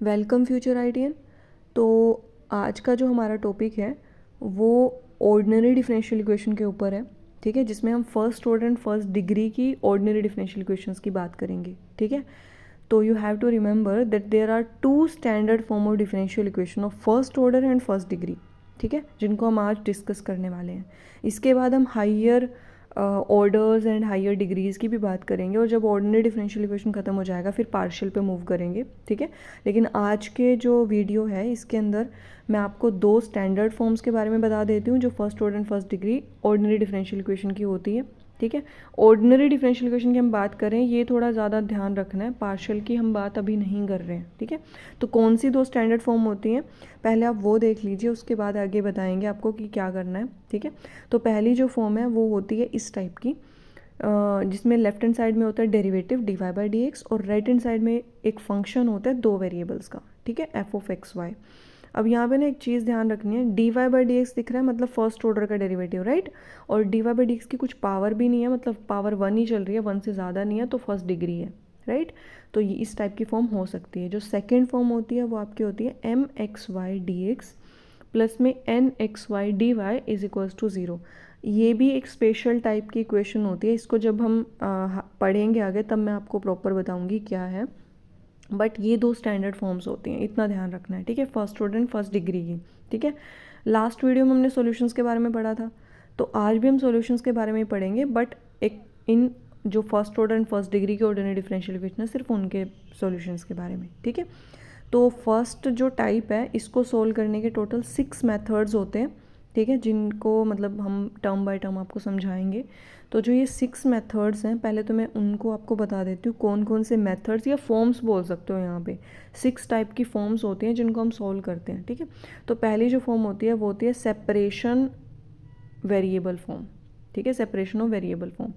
Welcome future आइडियन। तो आज का जो हमारा टॉपिक है वो ऑर्डिनरी डिफरेंशियल इक्वेशन के ऊपर है, ठीक है, जिसमें हम first order and first degree की ऑर्डिनरी डिफरेंशियल इक्वेशंस की बात करेंगे, ठीक है। तो you have to remember that there are two standard form of differential equation of first order and first degree, ठीक है, जिनको हम आज डिस्कस करने वाले हैं। इसके बाद हम higher orders and higher degrees की भी बात करेंगे, और जब ऑर्डिनरी डिफरेंशियल इक्वेशन ख़त्म हो जाएगा फिर पार्शियल पे मूव करेंगे, ठीक है। लेकिन आज के जो वीडियो है इसके अंदर मैं आपको दो स्टैंडर्ड फॉर्म्स के बारे में बता देती हूँ जो first order and first degree ordinary differential equation की होती है, ठीक है। ऑर्डिनरी डिफरेंशियल इक्वेशन की हम बात करें, ये थोड़ा ज़्यादा ध्यान रखना है, पार्शियल की हम बात अभी नहीं कर रहे हैं, ठीक है। तो कौन सी दो स्टैंडर्ड फॉर्म होती हैं पहले आप वो देख लीजिए, उसके बाद आगे बताएंगे आपको कि क्या करना है, ठीक है। तो पहली जो फॉर्म है वो होती है इस टाइप की, जिसमें लेफ्ट हैंड साइड में होता है derivative D Y by D X, और राइट हैंड साइड में एक फंक्शन होता है दो वेरिएबल्स का, ठीक है, एफ ऑफ एक्स वाई। अब यहाँ पे ना एक चीज़ ध्यान रखनी है, D Y by D X दिख रहा है मतलब फर्स्ट ऑर्डर का डेरिवेटिव, राइट। और D Y by D X की कुछ पावर भी नहीं है, मतलब पावर 1 ही चल रही है, 1 से ज़्यादा नहीं है, तो फर्स्ट डिग्री है, राइट। तो ये इस टाइप की फॉर्म हो सकती है। जो सेकेंड फॉर्म होती है वो आपकी होती है M X Y D X plus में N X Y D Y is equals to zero. ये भी एक स्पेशल टाइप की इक्वेशन होती है, इसको जब हम पढ़ेंगे आगे तब मैं आपको प्रॉपर बताऊंगी क्या है, बट ये दो स्टैंडर्ड फॉर्म्स होती हैं, इतना ध्यान रखना है, ठीक है, first order and first degree की, ठीक है। लास्ट वीडियो में हमने सॉल्यूशंस के बारे में पढ़ा था, तो आज भी हम सॉल्यूशंस के बारे में ही पढ़ेंगे, बट एक इन जो first order and first degree के ऑर्डिनरी डिफरेंशियल इक्वेशन है सिर्फ उनके सॉल्यूशंस के बारे में, ठीक है। तो फर्स्ट जो टाइप है इसको सोल्व करने के टोटल 6 मेथड्स होते हैं, ठीक है, जिनको मतलब हम टर्म बाय टर्म आपको समझाएंगे। तो जो ये 6 मेथड्स हैं पहले तो मैं उनको आपको बता देती हूँ, कौन कौन से मेथड्स या फॉर्म्स बोल सकते हो, यहाँ पे 6 टाइप की फॉर्म्स होती हैं जिनको हम सोल्व करते हैं, ठीक है। तो पहली जो फॉर्म होती है वो होती है सेपरेशन वेरिएबल फॉर्म, ठीक है, सेपरेशन ऑफ वेरिएबल फॉर्म।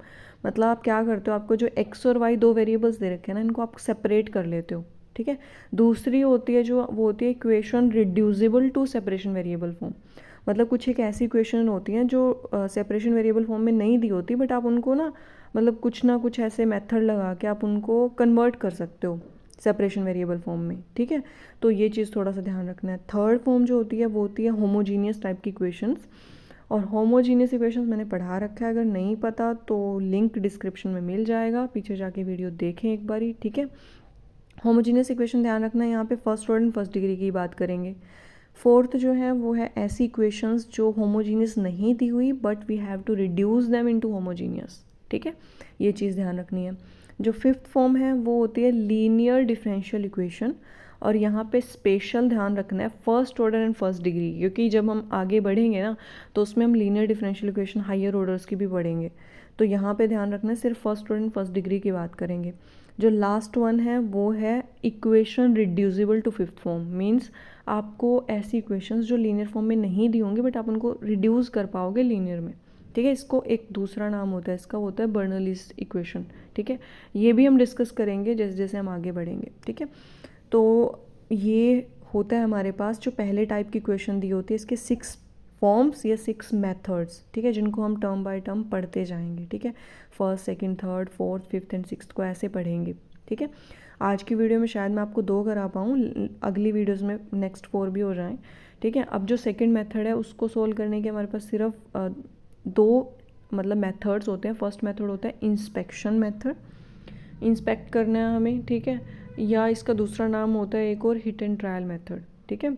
मतलब आप क्या करते हो, आपको जो एक्स और वाई दो वेरिएबल्स दे रखे हैं ना, इनको आप सेपरेट कर लेते हो, ठीक है। दूसरी होती है जो वो होती है equation reducible to separation variable form. मतलब कुछ एक ऐसी इक्वेशन होती हैं जो सेपरेशन वेरिएबल फॉर्म में नहीं दी होती, बट आप उनको ना कुछ ऐसे मेथड लगा के आप उनको कन्वर्ट कर सकते हो सेपरेशन वेरिएबल फॉर्म में, ठीक है। तो ये चीज़ थोड़ा सा ध्यान रखना है। थर्ड फॉर्म जो होती है वो होती है होमोजीनियस टाइप की इक्वेशंस, और होमोजीनियस इक्वेशंस मैंने पढ़ा रखा है, अगर नहीं पता तो लिंक डिस्क्रिप्शन में मिल जाएगा, पीछे जाके वीडियो देखें एक बारी, ठीक है। होमोजीनियस इक्वेशन ध्यान रखना है, यहाँ पे first order and first degree की बात करेंगे। फोर्थ जो है वो है ऐसी इक्वेशंस जो होमोजीनियस नहीं दी हुई but we have to reduce them into homogeneous, ठीक है, ये चीज़ ध्यान रखनी है। जो फिफ्थ फॉर्म है वो होती है लीनियर डिफरेंशियल इक्वेशन, और यहाँ पे स्पेशल ध्यान रखना है first order and first degree, क्योंकि जब हम आगे बढ़ेंगे ना तो उसमें हम linear differential equation higher orders की भी पढ़ेंगे, तो यहाँ पे ध्यान रखना है सिर्फ first order and first degree की बात करेंगे। जो लास्ट वन है वो है equation reducible to fifth form, means आपको ऐसी इक्वेशंस जो लीनियर फॉर्म में नहीं दी होंगी बट आप उनको रिड्यूस कर पाओगे लीनियर में, ठीक है। इसको एक दूसरा नाम होता है इसका, होता है बर्नौलीज इक्वेशन, ठीक है। ये भी हम डिस्कस करेंगे जैसे जैसे हम आगे बढ़ेंगे, ठीक है। तो ये होता है हमारे पास जो पहले टाइप की इक्वेशन दी होती है, इसके 6 फॉर्म्स या 6 मेथड्स, ठीक है, जिनको हम टर्म बाय टर्म पढ़ते जाएंगे, ठीक है। First second third fourth fifth and sixth को ऐसे पढ़ेंगे, ठीक है। आज की वीडियो में शायद मैं आपको 2 करा पाऊँ, अगली वीडियोज़ में नेक्स्ट 4 भी हो जाएँ, ठीक है। अब जो सेकेंड मेथड है उसको सोल्व करने के हमारे पास सिर्फ 2 मतलब मेथड्स होते हैं। फर्स्ट मेथड होता है इंस्पेक्शन मेथड, इंस्पेक्ट करना है हमें, ठीक है, या इसका दूसरा नाम होता है एक और हिट एंड ट्रायल मेथड, ठीक है।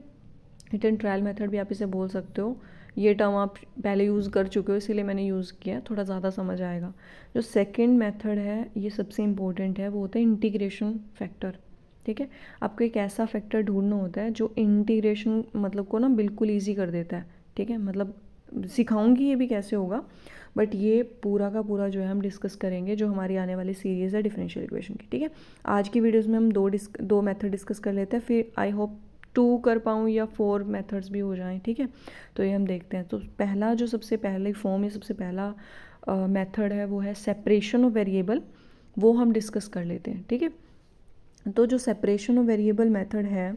हिट एंड ट्रायल मेथड भी आप इसे बोल सकते हो, ये टर्म आप पहले यूज़ कर चुके हो इसीलिए मैंने यूज़ किया, थोड़ा ज़्यादा समझ आएगा। जो सेकंड मेथड है ये सबसे इम्पोर्टेंट है, वो होता है इंटीग्रेशन फैक्टर, ठीक है। आपको एक ऐसा फैक्टर ढूंढना होता है जो इंटीग्रेशन मतलब को ना बिल्कुल ईजी कर देता है, ठीक है। मतलब सिखाऊंगी ये भी कैसे होगा, बट ये पूरा का पूरा जो है हम डिस्कस करेंगे जो हमारी आने वाली सीरीज़ है डिफरेंशियल इक्वेशन की, ठीक है। आज की वीडियोज़ में हम दो मेथड डिस्कस कर लेते हैं, फिर आई होप 2 कर पाऊँ या 4 मेथड्स भी हो जाएं, ठीक है। तो ये हम देखते हैं। तो पहला जो सबसे पहले फॉर्म या सबसे पहला मेथड है वो है सेपरेशन ऑफ वेरिएबल, वो हम डिस्कस कर लेते हैं, ठीक है। तो जो सेपरेशन ऑफ वेरिएबल मेथड है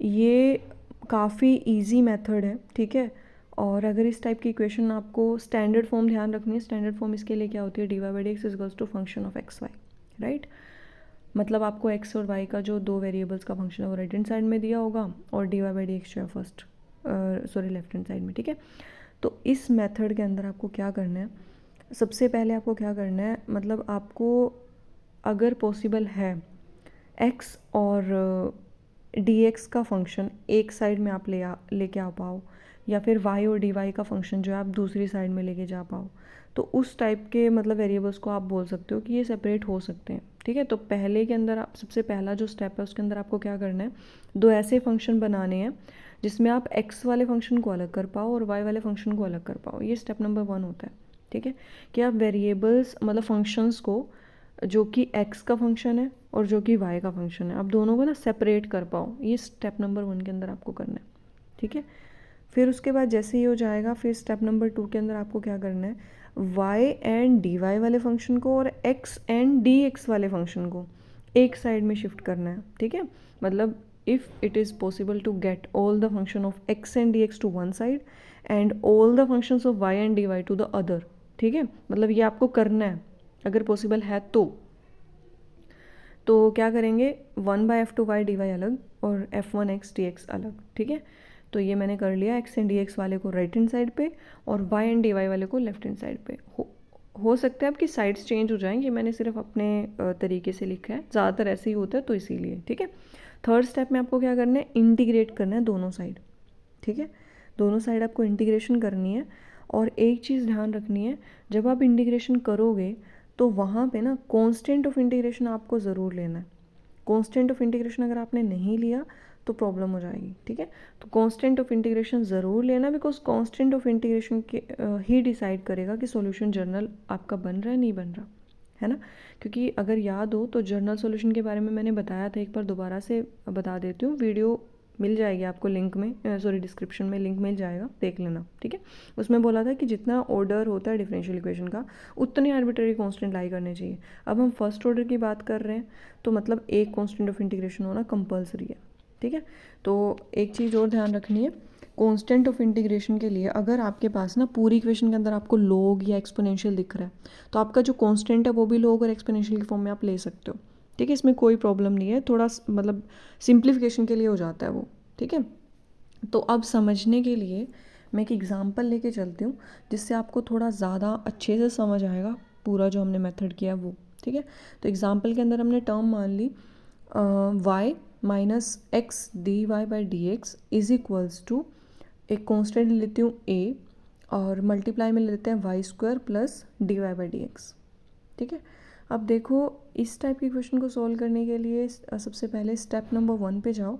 ये काफ़ी इजी मेथड है, ठीक है। और अगर इस टाइप की इक्वेशन आपको स्टैंडर्ड फॉर्म ध्यान रखनी है, स्टैंडर्ड फॉर्म इसके लिए क्या होती है, D Y by D X is equals to function of X Y, right. मतलब आपको एक्स और वाई का जो दो वेरिएबल्स का फंक्शन है वो राइट हैंड साइड में दिया होगा और D Y by D X जो है फर्स्ट लेफ्ट हैंड साइड में, ठीक है। तो इस मेथड के अंदर आपको क्या करना है, सबसे पहले आपको क्या करना है, मतलब आपको अगर पॉसिबल है एक्स और डी एक्स का फंक्शन एक साइड में आप लेके आ पाओ, या फिर वाई और डी वाई का फंक्शन जो है आप दूसरी साइड में लेके जा पाओ, तो उस टाइप के मतलब वेरिएबल्स को आप बोल सकते हो कि ये सेपरेट हो सकते हैं, ठीक है। तो पहले के अंदर आप सबसे पहला जो स्टेप है उसके अंदर आपको क्या करना है, दो ऐसे फंक्शन बनाने हैं जिसमें आप एक्स वाले फंक्शन को अलग कर पाओ और वाई वाले फंक्शन को अलग कर पाओ। ये स्टेप नंबर 1 होता है, ठीक है, कि आप वेरिएबल्स मतलब फंक्शंस को जो कि एक्स का फंक्शन है और जो कि वाई का फंक्शन है, आप दोनों को ना सेपरेट कर पाओ। ये स्टेप नंबर 1 के अंदर आपको करना है, ठीक है। फिर उसके बाद जैसे ही हो जाएगा, फिर स्टेप नंबर 2 के अंदर आपको क्या करना है, वाई एंड डी वाई वाले फंक्शन को और एक्स एंड डी एक्स वाले फंक्शन को एक साइड में शिफ्ट करना है, ठीक है। मतलब if it is possible to get all the function of X and D X to one side and all the functions of Y and D Y to the other, ठीक है। मतलब ये आपको करना है अगर पॉसिबल है तो क्या करेंगे, 1/f2y dy अलग और f1x dx अलग, ठीक है। तो ये मैंने कर लिया, x एंड dx वाले को राइट हैंड साइड पे और y एंड dy वाले को लेफ्ट हैंड साइड पे। हो सकता है आपकी साइड्स चेंज हो जाएंगे, मैंने सिर्फ अपने तरीके से लिखा है, ज़्यादातर ऐसे ही होता है तो इसीलिए, ठीक है। थर्ड स्टेप में आपको क्या करना है, इंटीग्रेट करना है दोनों साइड, ठीक है। दोनों साइड आपको इंटीग्रेशन करनी है। और एक चीज़ ध्यान रखनी है, जब आप इंटीग्रेशन करोगे तो वहाँ पे ना कांस्टेंट ऑफ इंटीग्रेशन आपको ज़रूर लेना है। कांस्टेंट ऑफ इंटीग्रेशन अगर आपने नहीं लिया तो प्रॉब्लम हो जाएगी, ठीक है। तो कांस्टेंट ऑफ इंटीग्रेशन ज़रूर लेना, बिकॉज कांस्टेंट ऑफ इंटीग्रेशन के ही डिसाइड करेगा कि सॉल्यूशन जर्नल आपका बन रहा है नहीं बन रहा है ना। क्योंकि अगर याद हो तो जर्नल सॉल्यूशन के बारे में मैंने बताया था, एक बार दोबारा से बता देती हूँ, वीडियो मिल जाएगी आपको लिंक में, डिस्क्रिप्शन में लिंक मिल जाएगा, देख लेना, ठीक है। उसमें बोला था कि जितना ऑर्डर होता है डिफरेंशियल इक्वेशन का उतने आर्बिट्ररी कांस्टेंट लाई करने चाहिए। अब हम फर्स्ट ऑर्डर की बात कर रहे हैं तो मतलब एक कांस्टेंट ऑफ इंटीग्रेशन होना कंपलसरी है, ठीक है। तो एक चीज़ और ध्यान रखनी है, कांस्टेंट ऑफ इंटीग्रेशन के लिए अगर आपके पास ना पूरी इक्वेशन के अंदर आपको लॉग या एक्सपोनेंशियल दिख रहा है तो आपका जो कांस्टेंट है वो भी लॉग और एक्सपोनेंशियल की फॉर्म में आप ले सकते हो, ठीक है। इसमें कोई प्रॉब्लम नहीं है, थोड़ा मतलब सिंप्लीफिकेशन के लिए हो जाता है वो, ठीक है। तो अब समझने के लिए मैं एक एग्जांपल लेके चलती हूँ जिससे आपको थोड़ा ज़्यादा अच्छे से समझ आएगा पूरा जो हमने मेथड किया वो, ठीक है। तो एग्जांपल के अंदर हमने टर्म मान ली y minus X D Y by D X is equals to, एक कॉन्स्टेंट लेती हूँ a और मल्टीप्लाई में लेते हैं Y square plus D Y by D X, ठीक है। अब देखो इस टाइप के क्वेश्चन को सॉल्व करने के लिए सबसे पहले स्टेप नंबर 1 पे जाओ।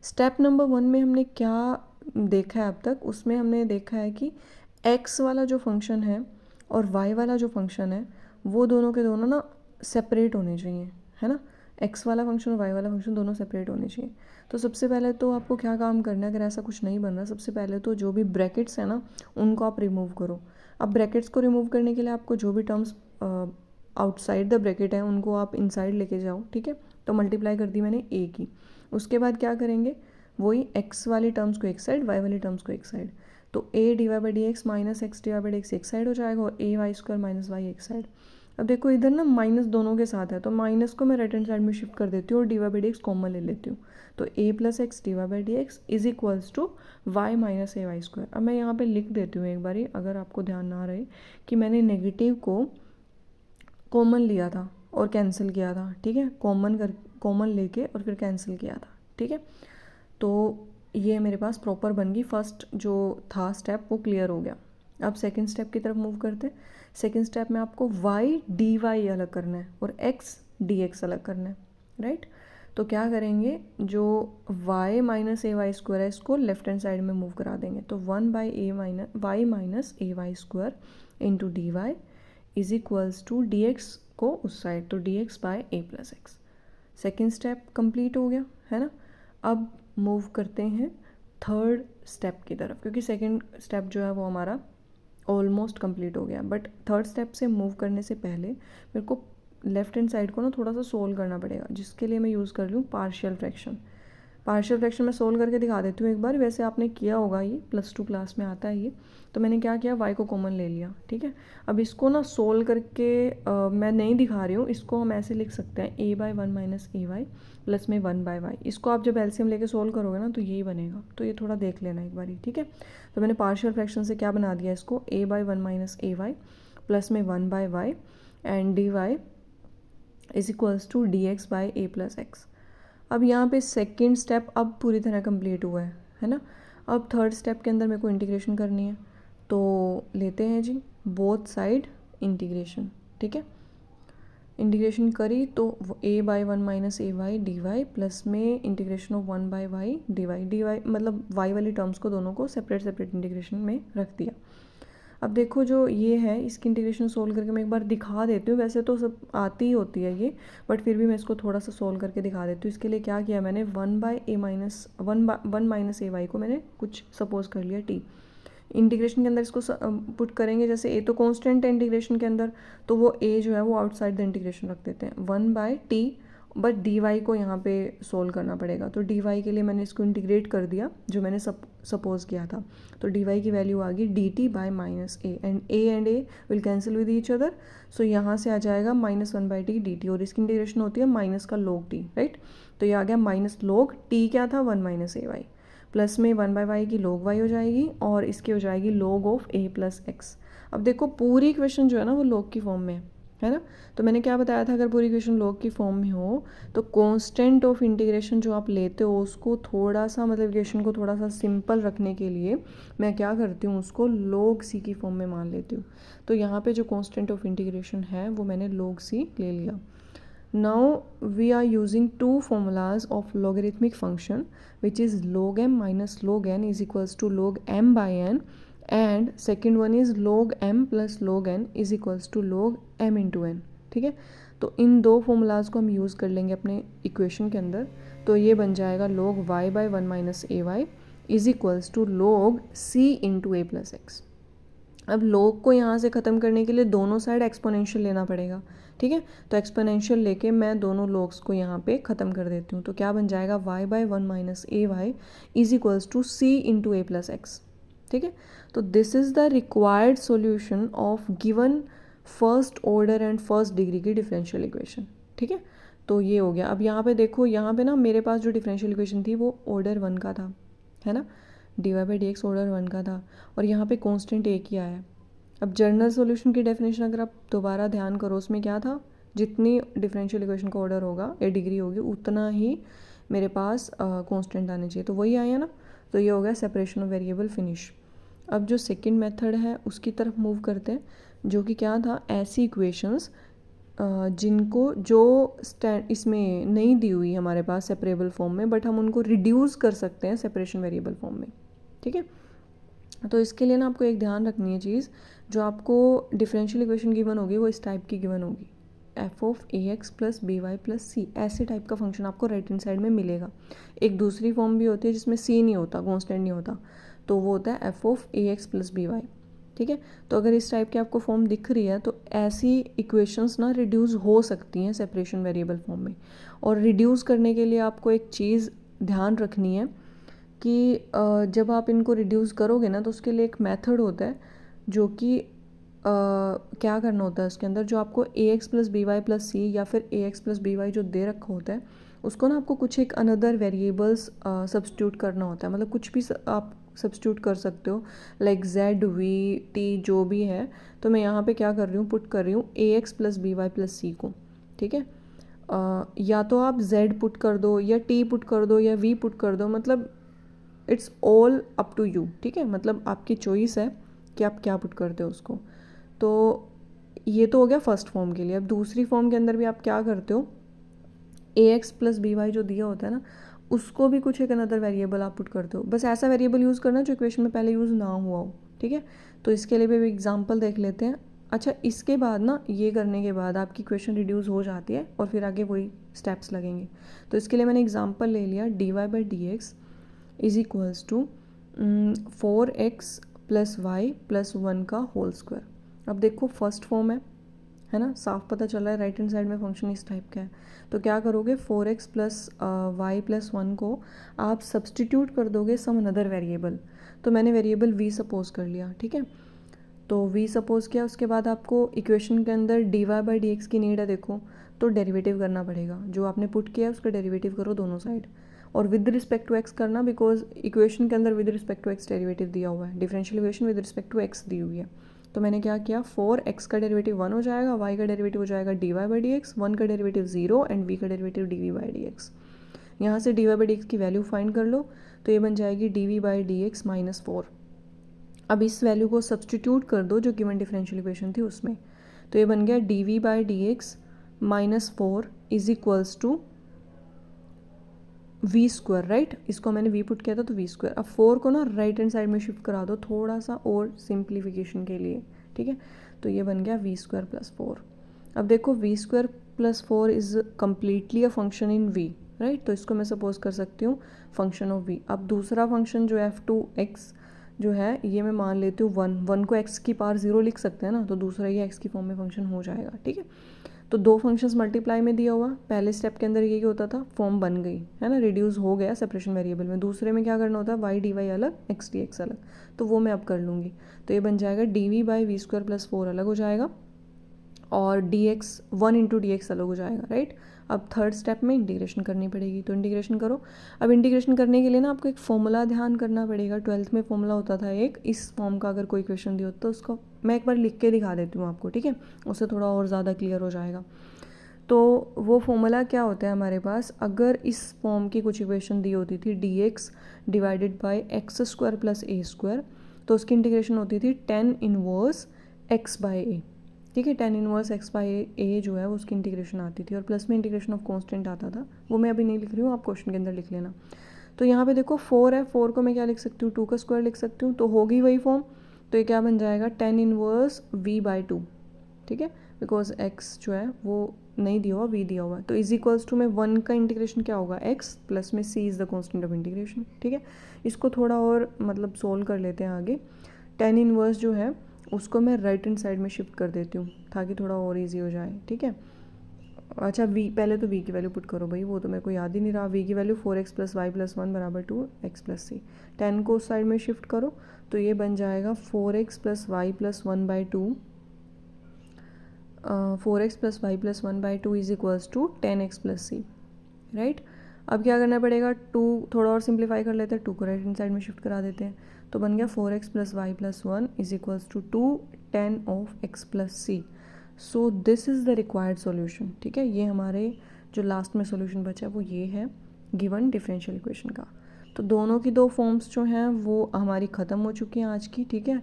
स्टेप नंबर 1 में हमने क्या देखा है अब तक, उसमें हमने देखा है कि x वाला जो फंक्शन है और y वाला जो फंक्शन है वो दोनों के दोनों ना सेपरेट होने चाहिए, है ना। x वाला फंक्शन और y वाला फंक्शन दोनों सेपरेट होने चाहिए। तो सबसे पहले तो आपको क्या काम करना है, अगर ऐसा कुछ नहीं बन रहा, सबसे पहले तो जो भी ब्रैकेट्स हैं ना उनको आप रिमूव करो। अब ब्रैकेट्स को रिमूव करने के लिए आपको जो भी टर्म्स आउटसाइड द ब्रैकेट है उनको आप इनसाइड लेके जाओ, ठीक है। तो मल्टीप्लाई कर दी मैंने a की, उसके बाद क्या करेंगे, वही x वाली टर्म्स को एक साइड, y वाली टर्म्स को एक साइड। तो a D Y by D x minus X D Y by D X एक साइड हो जाएगा और a Y square minus Y एक साइड। अब देखो इधर ना माइनस दोनों के साथ है तो माइनस को मैं राइट हैंड साइड में शिफ्ट कर देती हूँ और D Y by D X common ले लेती हूँ। तो a plus X D Y by D X is equals to Y minus A Y square. अब मैं यहाँ पे लिख देती हूँ एक बारी, अगर आपको ध्यान ना रहे, कि मैंने नेगेटिव को कॉमन लिया था और कैंसिल किया था, ठीक है। कॉमन लेके और फिर कैंसिल किया था, ठीक है। तो ये मेरे पास प्रॉपर बन गई, फर्स्ट जो था स्टेप वो क्लियर हो गया। अब सेकंड स्टेप की तरफ मूव करते हैं। सेकंड स्टेप में आपको y डी वाई अलग करना है और x डी एक्स अलग करना है, राइट। तो क्या करेंगे, जो y माइनस ए वाई स्क्वायर है इसको लेफ्ट हैंड साइड में मूव करा देंगे। तो 1/a y minus A Y square into d Y is equals to d x को उस साइड, तो d x by a plus x. Second step complete हो गया, है ना। अब मूव करते हैं थर्ड स्टेप की तरफ, क्योंकि सेकेंड स्टेप जो है वो हमारा ऑलमोस्ट कंप्लीट हो गया। बट थर्ड स्टेप से मूव करने से पहले मेरे को लेफ्ट हैंड साइड को ना थोड़ा सा सोल्व करना पड़ेगा, जिसके लिए मैं यूज़ कर लूँ पार्शियल फ्रैक्शन। पार्शियल फ्रैक्शन मैं सोल्व करके दिखा देती हूँ एक बार, वैसे आपने किया होगा, ये +2 क्लास में आता है ये। तो मैंने क्या किया, y को कॉमन ले लिया, ठीक है। अब इसको ना सोल्व करके मैं नहीं दिखा रही हूँ, इसको हम ऐसे लिख सकते हैं a/1 - ay प्लस में 1/y। इसको आप जब एलसीएम लेके सोल्व करोगे ना तो यही बनेगा, तो ये थोड़ा देख लेना एक बारी, ठीक है। तो मैंने पार्शियल फ्रैक्शन से क्या बना दिया इसको, a/1 - ay प्लस में 1/y and dy is equals to dx/a+x। अब यहाँ पे सेकेंड स्टेप अब पूरी तरह कंप्लीट हुआ है ना। अब थर्ड स्टेप के अंदर मेरे को इंटीग्रेशन करनी है, तो लेते हैं जी बोथ साइड इंटीग्रेशन, ठीक है। इंटीग्रेशन करी तो a/1 - ay dy प्लस में इंटीग्रेशन ऑफ 1/y dy मतलब y वाली टर्म्स को दोनों को सेपरेट सेपरेट इंटीग्रेशन में रख दिया। अब देखो जो ये है इसकी इंटीग्रेशन सोल्व करके मैं एक बार दिखा देती हूँ, वैसे तो सब आती ही होती है ये, बट फिर भी मैं इसको थोड़ा सा सोल्व करके दिखा देती हूँ। इसके लिए क्या किया मैंने, 1 - ay को मैंने कुछ सपोज कर लिया t। इंटीग्रेशन के अंदर इसको पुट करेंगे, जैसे a तो कांस्टेंट है इंटीग्रेशन के अंदर, तो वो a जो है वो आउटसाइड द इंटीग्रेशन रख देते हैं 1/t, बट dy को यहाँ पे सोल्व करना पड़ेगा। तो dy के लिए मैंने इसको इंटीग्रेट कर दिया जो मैंने सपोज किया था। तो dy की वैल्यू आ गई dt/-a and a will cancel with each other. So यहाँ से आ जाएगा -1/t dt, और इसकी इंटीग्रेशन होती है माइनस का log t, राइट। तो ये आ गया माइनस log t क्या था, 1 - ay प्लस में 1/y की log y हो जाएगी, और इसकी हो जाएगी log ऑफ a+x। अब देखो पूरी इक्वेशन जो है ना वो log की फॉर्म में है ना। तो मैंने क्या बताया था, अगर पूरी इक्वेशन log की फॉर्म में हो तो कांस्टेंट ऑफ इंटीग्रेशन जो आप लेते हो उसको थोड़ा सा, मतलब इक्वेशन को थोड़ा सा सिंपल रखने के लिए मैं क्या करती हूँ, उसको log c की फॉर्म में मान लेती हूँ। तो यहाँ पे जो कांस्टेंट ऑफ इंटीग्रेशन है वो मैंने log c ले लिया। Now we are using two formulas of logarithmic function, which is log m minus log n is equals to log m/n, and second one is log m plus log n is equals to log m into n, ठीक है। तो इन दो formulas को हम use कर लेंगे अपने equation के अंदर। तो ये बन जाएगा log y/1 - ay is equals to log c into a+x। अब log को यहाँ से ख़त्म करने के लिए दोनों साइड एक्सपोनेंशियल लेना पड़ेगा, ठीक है। तो एक्सपोनेंशियल लेके मैं दोनों logs को यहाँ पे ख़त्म कर देती हूँ। तो क्या बन जाएगा, y/1 - ay is equals to c into a+x, ठीक है। तो this is the required solution of given first order and first degree की डिफरेंशियल इक्वेशन, ठीक है। तो ये हो गया। अब यहाँ पे देखो, यहाँ पे ना मेरे पास जो डिफरेंशियल इक्वेशन थी वो ऑर्डर 1 का था, है ना। dy/dx ऑर्डर 1 का था, और यहाँ पे कांस्टेंट एक ही आया है। अब जर्नल सॉल्यूशन की डेफिनेशन अगर आप दोबारा ध्यान करो, उसमें क्या था, जितनी डिफरेंशियल इक्वेशन का ऑर्डर होगा या डिग्री होगी उतना ही मेरे पास कांस्टेंट आने चाहिए, तो वही आया ना। तो ये हो गया सेपरेशन ऑफ वेरिएबल फिनिश। अब जो सेकंड मेथड है उसकी तरफ मूव करते हैं, जो कि क्या था, ऐसी इक्वेशंस जिनको जो इसमें नहीं दी हुई हमारे पास सेपरेबल फॉर्म में, बट हम उनको रिड्यूस कर सकते हैं सेपरेशन वेरिएबल फॉर्म में, ठीक है। तो इसके लिए ना आपको एक ध्यान रखनी है चीज़, जो आपको डिफरेंशियल इक्वेशन गिवन होगी वो इस टाइप की गिवन होगी, f(ax + by + c), ऐसे टाइप का फंक्शन आपको राइट हैंड साइड में मिलेगा। एक दूसरी फॉर्म भी होती है जिसमें c नहीं होता, कांस्टेंट नहीं होता, तो वो होता है f(ax + by), ठीक है। तो अगर इस टाइप की आपको फॉर्म दिख रही है तो ऐसी इक्वेशंस ना रिड्यूस हो सकती हैं सेपरेशन वेरिएबल फॉर्म में। और रिड्यूस करने के लिए आपको एक चीज़ ध्यान रखनी है कि जब आप इनको रिड्यूस करोगे ना तो उसके लिए एक मेथड होता है, जो कि क्या करना होता है उसके अंदर, जो आपको ax + by + c या फिर ax + by जो दे रखा होता है उसको ना आपको कुछ एक अनदर वेरिएबल्स सब्स्टिट्यूट करना होता है, मतलब कुछ भी आप सब्स्टिट्यूट कर सकते हो, लाइक z v t जो भी है। तो मैं यहाँ पे क्या कर रही हूँ, पुट कर रही हूँ ax + by + c को, ठीक है। या तो आप z पुट कर दो, या t पुट कर दो, या v पुट कर दो, मतलब it's all up to you, ठीक है। मतलब आपकी चॉइस है कि आप क्या पुट करते हो उसको। तो ये तो हो गया फर्स्ट फॉर्म के लिए। अब दूसरी फॉर्म के अंदर भी आप क्या करते हो, ax + by जो दिया होता है ना उसको भी कुछ एक अनदर वेरिएबल आप पुट करते हो। बस ऐसा वेरिएबल यूज़ करना जो इक्वेशन में पहले यूज़ ना हुआ हो, ठीक है। तो इसके लिए भी एग्जाम्पल देख लेते हैं। अच्छा, इसके बाद ना ये करने के बाद आपकी इक्वेशन रिड्यूस हो जाती है और फिर आगे वही स्टेप्स लगेंगे। तो इसके लिए मैंने एग्जाम्पल ले लिया, dy/dx is equals to 4x + y + 1 का होल स्क्वायर। अब देखो फर्स्ट फॉर्म है, है ना, साफ पता चल रहा है राइट हैंड साइड में फंक्शन इस टाइप का है। तो क्या करोगे, 4x प्लस वाई प्लस 1 को आप सब्सटीट्यूट कर दोगे सम अनदर वेरिएबल। तो मैंने वेरिएबल v सपोज कर लिया, ठीक है। तो v सपोज किया, उसके बाद आपको इक्वेशन के अंदर dy बाई डी की नीड है, देखो तो डेरिवेटिव करना पड़ेगा। जो आपने पुट किया है उसका डेरिवेटिव करो दोनों साइड, और विद रिस्पेक्ट टू x करना, बिकॉज इक्वेशन के अंदर with respect to x derivative दिया हुआ है, differential equation with respect to x दी हुई है। तो मैंने क्या किया, 4x का डेरिवेटिव 1 हो जाएगा, y का डेरिवेटिव हो जाएगा dy बाई डी एक्स, 1 का डेरिवेटिव 0 एंड v का derivative dv by D x. यहाँ से dy बाई डी एक्स की वैल्यू फाइंड कर लो, तो ये बन जाएगी dv by D x minus 4। अब इस वैल्यू को सब्सटीट्यूट कर दो जो गिवन डिफरेंशियल इक्वेशन थी उसमें, तो ये बन गया dv by D x minus 4 is equals to v square, right. इसको मैंने वी पुट किया था तो वी स्क्वायर। अब 4 को ना राइट हैंड साइड में शिफ्ट करा दो थोड़ा सा और सिंप्लीफिकेशन के लिए, ठीक है। तो ये बन गया वी स्क्वायर प्लस 4। अब देखो v square plus 4 is completely a function in v, right. तो इसको मैं सपोज कर सकती हूँ फंक्शन ऑफ वी। अब दूसरा फंक्शन जो f2x जो है, ये मैं मान लेती हूँ 1 को x की पावर 0 लिख सकते हैं ना, तो दूसरा ये x की फॉर्म में फंक्शन हो जाएगा, ठीक है। तो दो फंक्शंस मल्टीप्लाई में दिया हुआ, पहले स्टेप के अंदर ये होता था फॉर्म बन गई है ना, रिड्यूस हो गया सेपरेशन वेरिएबल में। दूसरे में क्या करना होता है, वाई डी वाई अलग, एक्स डी एक्स अलग, तो वो मैं अब कर लूँगी। तो ये बन जाएगा d v by v square plus 4 अलग हो जाएगा, और d x 1 into d x अलग हो जाएगा, राइट। अब थर्ड स्टेप में इंटीग्रेशन करनी पड़ेगी, तो इंटीग्रेशन करो। अब इंटीग्रेशन करने के लिए ना आपको एक फॉर्मूला ध्यान करना पड़ेगा। 12th में फॉर्मूला होता था एक, इस फॉर्म का अगर कोई क्वेश्चन दिया होता तो उसको मैं एक बार लिख के दिखा देती हूँ आपको, ठीक है, उससे थोड़ा और ज़्यादा क्लियर हो जाएगा। तो वो फॉर्मूला क्या होता है हमारे पास, अगर इस फॉर्म की कुछ इक्वेशन दी होती थी D x divided by x square plus A square, तो उसकी इंटीग्रेशन होती थी टेन इनवर्स एक्स बाई ए, ठीक है। टेन इनवर्स एक्स बाई ए जो है वो उसकी इंटीग्रेशन आती थी, और प्लस में इंटीग्रेशन ऑफ कांस्टेंट आता था, वो मैं अभी नहीं लिख रही हूँ, आप क्वेश्चन के अंदर लिख लेना। तो यहाँ पे देखो 4 है, 4 को मैं क्या लिख सकती हूँ, 2 का स्क्वायर लिख सकती हूँ, तो होगी वही फॉर्म। तो ये क्या बन जाएगा, टेन इनवर्स वी बाई 2, ठीक है, बिकॉज एक्स जो है वो नहीं दिया हुआ, वी दिया हुआ है। तो इज इक्वल्स टू में 1 का इंटीग्रेशन क्या होगा, एक्स प्लस में C is the constant of integration, ठीक है। इसको थोड़ा और मतलब सोल्व कर लेते हैं आगे। टेन इनवर्स जो है उसको मैं राइट हैंड साइड में शिफ्ट कर देती हूँ ताकि थोड़ा और इजी हो जाए, ठीक है। अच्छा वी, पहले तो वी की वैल्यू पुट करो भाई, वो तो मेरे को याद ही नहीं रहा। वी की value 4x plus y plus 1 बराबर 2x प्लस सी। 10 को उस साइड में शिफ्ट करो, तो ये बन जाएगा 4x plus y plus 1 by 2, 4x plus y plus 1 by 2 is equals to 10x plus c, right. अब क्या करना पड़ेगा, 2 थोड़ा और सिंप्लीफाई कर लेते हैं, 2 को राइट हैंड साइड में शिफ्ट करा देते हैं, तो बन गया 4x plus y plus 1 is equals to 2 10 of x plus c. So this is the required solution, ठीक है। ये हमारे जो लास्ट में सॉल्यूशन बचा है वो ये है गिवन डिफरेंशियल इक्वेशन का। तो दोनों की दो फॉर्म्स जो हैं वो हमारी ख़त्म हो चुकी हैं आज की, ठीक है।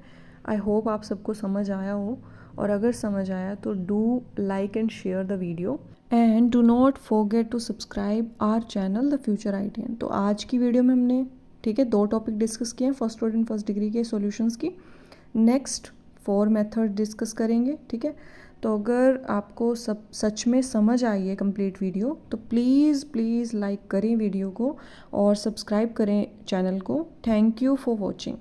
आई होप आप सबको समझ आया हो, और अगर समझ आया तो do like and share the video, and do not forget to subscribe our channel the future ITN। तो आज की वीडियो में हमने, ठीक है, 2 टॉपिक डिस्कस किए हैं, first order and first degree के सॉल्यूशंस की। नेक्स्ट 4 मेथड डिस्कस करेंगे, ठीक है। तो अगर आपको सब सच में समझ आई है कंप्लीट वीडियो, तो प्लीज़ प्लीज़ लाइक करें वीडियो को और सब्सक्राइब करें चैनल को। Thank you for watching.